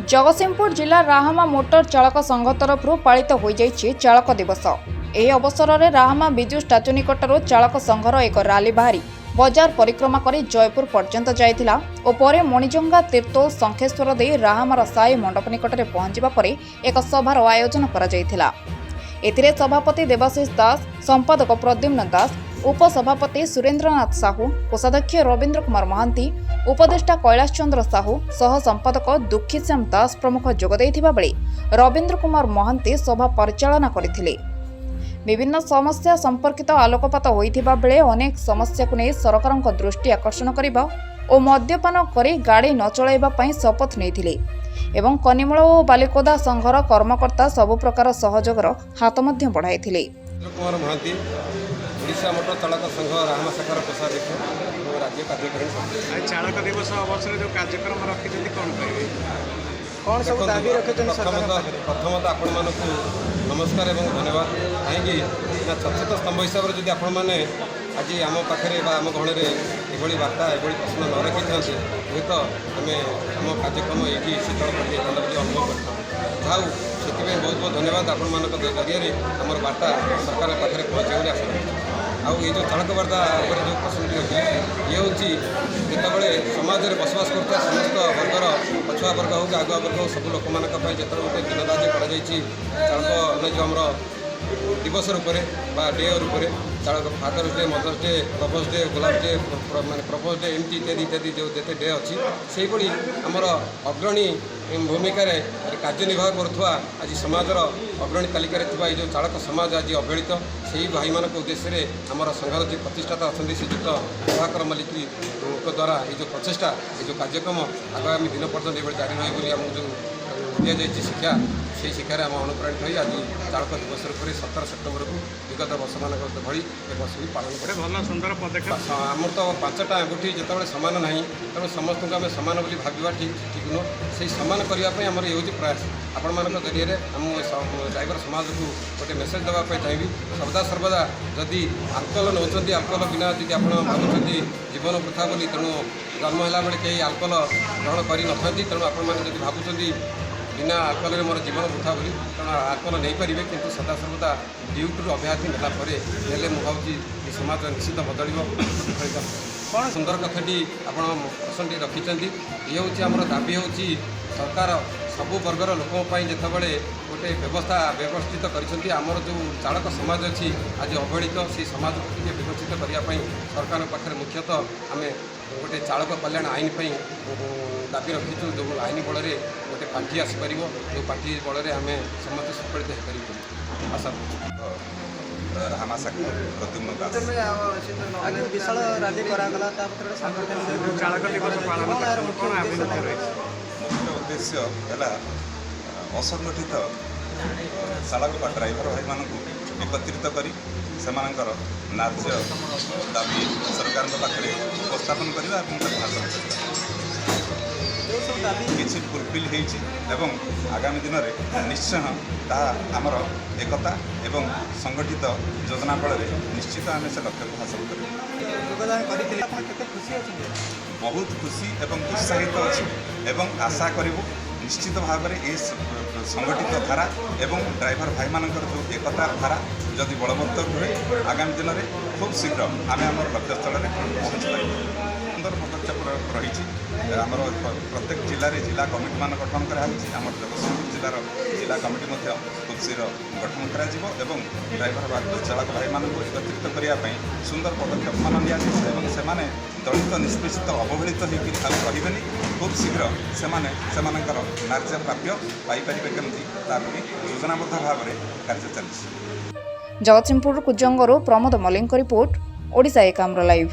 जगतसिंहपुर जिला राहामा मोटर चालक संघ तरफ पालित हो चालक दिवस। यह अवसर में राहामा विजु स्टाच्यू निकटर चालक संघर एक रैली बाहरी बजार परिक्रमा कर जयपुर पर्यंत जाइथिला और परे मणिजंगा तीर्तोल शंखेश्वर दे राहामार साई मंडप निकट में पहुंचवा पर एक सभार आयोजन करा जाइथिला। एथिरे सभापति देवाशीष दास, संपादक प्रद्युम्न दास, उपसभापति सुरेन्द्रनाथ साहू, कोषाध्यक्ष रवीन्द्र कुमार महांती, उपदेष्टा कैलाश चंद्र साहू, सह संपादक दुखीश्याम दास प्रमुख जोगदेइथिबा बेले रवीन्द्र कुमार महांती सभा परिचालना करथिले। विभिन्न समस्या संपर्कित आलोकपात होइथिबा बेले अनेक समस्या को नहीं सरकारक दृष्टि आकर्षण करबा और मद्यपान करी गाड़ी न चलाइबा पई शपथ नेइथिले एवं कनिमूल और बालिकोदा संघर कर्मकर्ता सबु प्रकार सहयोगर हाथ मध्य बढ़ाइथिले। कुमार महांती ओडिशा मोटर चालक संघ राहामा शाखार कोषाध्यक्ष और राज्य कार्यकारी चालक दिवस अवसर जो कार्यक्रम रखिଛନ୍ତି कौन कहे कौन सब देखो, दाबी रखिଛନ୍ତି प्रथमतः आपण मानक नमस्कार एवं धन्यवाद कहीं चतुर्थ स्तंभ हिसाब से जब आपण मैंने आज आम पाखे आम गहण में बार्ता ये प्रश्न न रखी था हुए तो आम आम कार्यक्रम ये शीतल पड़ जाता अनुभव कर से बहुत बहुत धन्यवाद आपण मान जरिए आम बार्ता सरकार पाखे पहुँचे बोली आशा आउ ये जो चालक वार्ता जो प्रश्न अच्छी ये हूँ जितेबाला समाज में बसवास करता समस्त वर्गर पछुआ वर्ग हो कि आगुआ वर्ग हो सब लोक मानक जो गोटे दिन धार्य कर जो आमर दिवस रूप डे रूप चालक Father's Day, Mother's Day, Propose Day, गोलाप डे माने प्रपोज डे एमती इत्यादि इत्यादि जो जिते डे अच्छी से आमर अग्रणी भूमिका कार्य निर्वाह करुवा आज समाजर अग्रणी तालिकार जो चालक समाज आज अवहेलित से भाई मान उद्देश्य आमर संघर जो प्रतिष्ठाता अच्छा श्रीजुक्त प्रभाकर मल्लिक द्वारा ये जो प्रचेषा ये जो कार्यक्रम आगामी दिन पर्यटन ये जारी रही आमको जो दि जाए शिक्षा से शिक्षार आम अनुप्राणित हो आज चालक दिवस रूप में 17 सेप्टेम्बर को विगत वर्ष मान भली वर्ष भी पालन कर भल सुंदर पदक्षेप आमर तो 5टा आंगुठी जिते सामान ना तेणु समस्त को आम सामान बोली भाविबा ठीक नुह से सामान करने आमर ये प्रयास आपण मान जरिए आम ड्राइवर समाज को गोटे मेसेज देवाई चाहिए सर्वदा सर्वदा जदि आल्कोहल नौकरी आल्कोहल बिना जी आप भावुं जीवन वृथा बोली तेणु जन्म है बेले कहीं आल्कोहल ग्रहण कर न तेणु आप भावुं बिना आल्कोहल मोर जीवन वृथा बोली तेणु आल्कोहल नहीं पारे किंतु सदा सर्वदा ड्यूटी अभ्यासी नेला मुझे समाज निश्चित बदल कौन सुंदर कथाटी आप प्रश्नटी रखिंट ये हूँ आमर दाबी हूँ सरकार सबु वर्गर लोकों जितेबाला गोटे व्यवस्था व्यवस्थित करमर जो चालक समाज अच्छी आज अवहेलित से समाज को व्यवस्थित करने सरकार पाखे मुख्यतः आम गोटे चालक कल्याण आईन दाबी रखीचु जो आईन बल गोटे पार्टी आसपर जो पार्टी बल आम समस्त सुफलित हो आशा राहामा शाखा प्रद्युम्न दास विशाल रैली चालक दिवस पालन कौन अभिमुख्य रही मुख्य उद्देश्य है असंगठित चालक बा ड्राइवर भाई मान एकत्रित कर न्याय दाबी सरकार पाखे उपस्थापन करने किसी फुलफिल हो आगामी दिन में निश्चय आमर एकता एवं संगठित योजना बल निश्चित आम से लक्ष्य को हासिल कर बहुत खुशी एवं उत्साहित अच्छी एवं आशा करूँ निश्चित भाव में ये संगठित धारा एवं ड्राइवर भाई मान जो एकता धारा जदि बलवत्तर हुए आगामी दिन में खूब शीघ्र आम आम लक्ष्यस्थल में पहुँच पार सुंदर पदक्षेप रही आमर प्रत्येक जिले में जिला कमिटी मान गठन कराम जगतसिंहपुर जिलार जिला कमिटी खूब शीघ्र गठन कर ड्राइवर चालक भाई मान एकत्रित करने सुंदर पदक्षेप मान नि दलित निष्पेषित अवहेलित होकर रही खूब शीघ्र से न्याय प्राप्य पाइपर केमती ताकि योजनाबद्ध भाव में कार्य चलती। जगतसिंहपुर कुजंगरू प्रमोद मल्लिक रिपोर्ट ओडिशा एकाम्र लाइव।